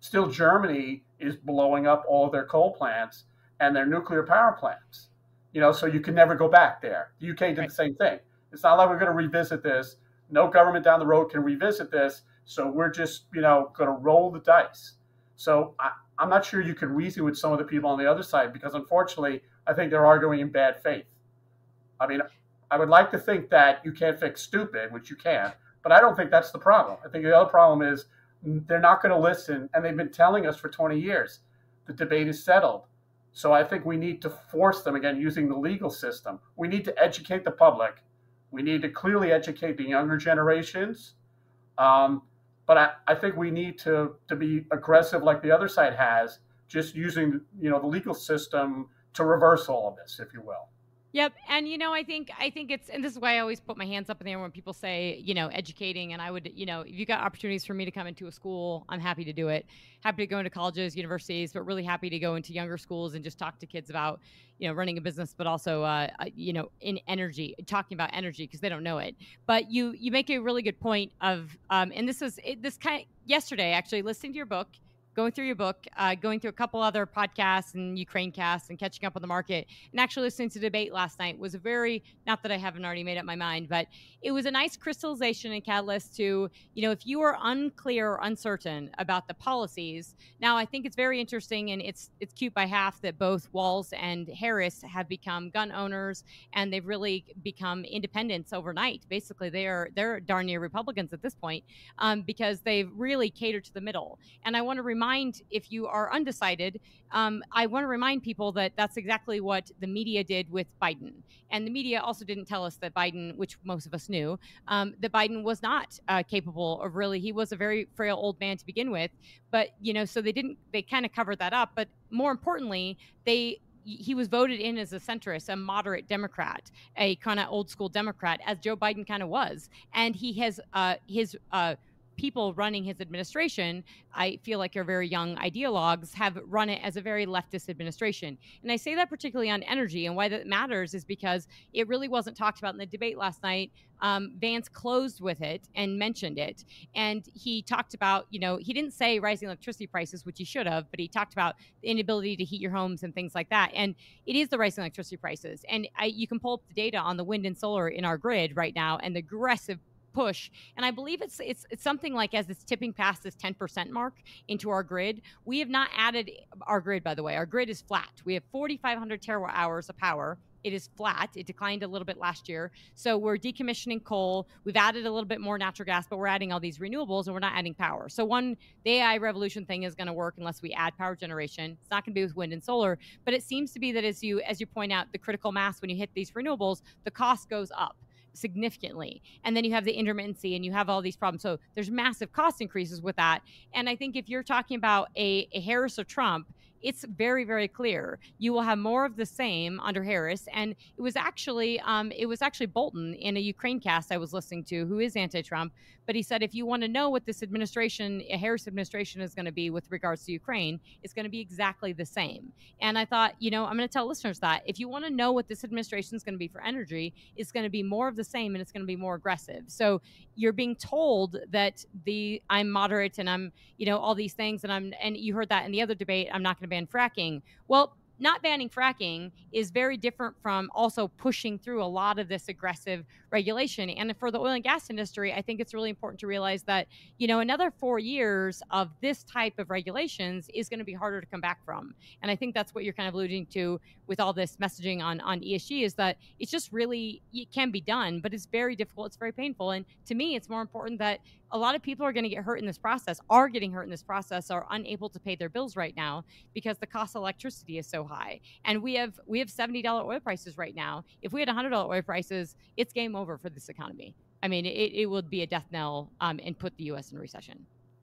Still, Germany is blowing up all of their coal plants and their nuclear power plants. So you can never go back there. The UK did the same thing. It's not like we're going to revisit this. No government down the road can revisit this. So we're just, going to roll the dice. So I'm not sure you can reason with some of the people on the other side because, unfortunately, I think they're arguing in bad faith. I mean, I would like to think that you can't fix stupid, which you can, but I don't think that's the problem. I think the other problem is they're not going to listen, and they've been telling us for 20 years the debate is settled. So I think we need to force them, again, using the legal system. We need to educate the public. We need to clearly educate the younger generations. But I think we need to be aggressive like the other side has, just using the legal system to reverse all of this, if you will. Yep. And, I think it's, and this is why I always put my hands up in the air when people say, educating. And I would, if you got opportunities for me to come into a school, I'm happy to do it. Happy to go into colleges, universities, but really happy to go into younger schools and just talk to kids about, running a business, but also, in energy, talking about energy because they don't know it. But you make a really good point of, and this kind of yesterday, actually, listening to your book, going through your book, going through a couple other podcasts and Ukraine casts and catching up on the market, and actually listening to the debate last night was a very, not that I haven't already made up my mind, but it was a nice crystallization and catalyst to, if you are unclear or uncertain about the policies. Now, I think it's very interesting, and it's cute by half that both Walz and Harris have become gun owners, and they've really become independents overnight. Basically, they're darn near Republicans at this point, because they've really catered to the middle. And I want to remind, if you are undecided, I want to remind people that that's exactly what the media did with Biden. And the media also didn't tell us that Biden, which most of us knew, that Biden was not capable of really, he was a very frail old man to begin with. But, so they kind of covered that up. But more importantly, he was voted in as a centrist, a moderate Democrat, a kind of old school Democrat, as Joe Biden kind of was. And he has his people running his administration, I feel like are very young ideologues, have run it as a very leftist administration. And I say that particularly on energy, and why that matters is because it really wasn't talked about in the debate last night. Vance closed with it and mentioned it. And he talked about, he didn't say rising electricity prices, which he should have, but he talked about the inability to heat your homes and things like that. And it is the rising electricity prices. And you can pull up the data on the wind and solar in our grid right now and the aggressive push. And I believe it's something like, as it's tipping past this 10% mark into our grid. We have not added our grid, by the way. Our grid is flat. We have 4,500 terawatt hours of power. It is flat. It declined a little bit last year. So we're decommissioning coal. We've added a little bit more natural gas, but we're adding all these renewables and we're not adding power. So the AI revolution thing is going to work unless we add power generation. It's not going to be with wind and solar, but it seems to be that as you point out, the critical mass, when you hit these renewables, the cost goes up significantly. And then you have the intermittency and you have all these problems. So there's massive cost increases with that. And I think if you're talking about a Harris or Trump, it's very, very clear. You will have more of the same under Harris. And it was actually Bolton in a Ukraine cast I was listening to, who is anti-Trump. But he said, if you want to know what this administration, a Harris administration, is going to be with regards to Ukraine, it's going to be exactly the same. And I thought, I'm going to tell listeners that if you want to know what this administration is going to be for energy, it's going to be more of the same and it's going to be more aggressive. So you're being told that I'm moderate and I'm, all these things, and you heard that in the other debate, I'm not going to ban fracking. Well, not banning fracking is very different from also pushing through a lot of this aggressive regulation. And for the oil and gas industry, I think it's really important to realize that, another 4 years of this type of regulations is going to be harder to come back from. And I think that's what you're kind of alluding to with all this messaging on ESG, is that it's just really, it can be done, but it's very difficult. It's very painful. And to me, it's more important that a lot of people are going to get hurt in this process, are unable to pay their bills right now because the cost of electricity is so high. And we have $70 oil prices right now. If we had $100 oil prices, it's game over for this economy. I mean, it would be a death knell and put the U.S. in recession.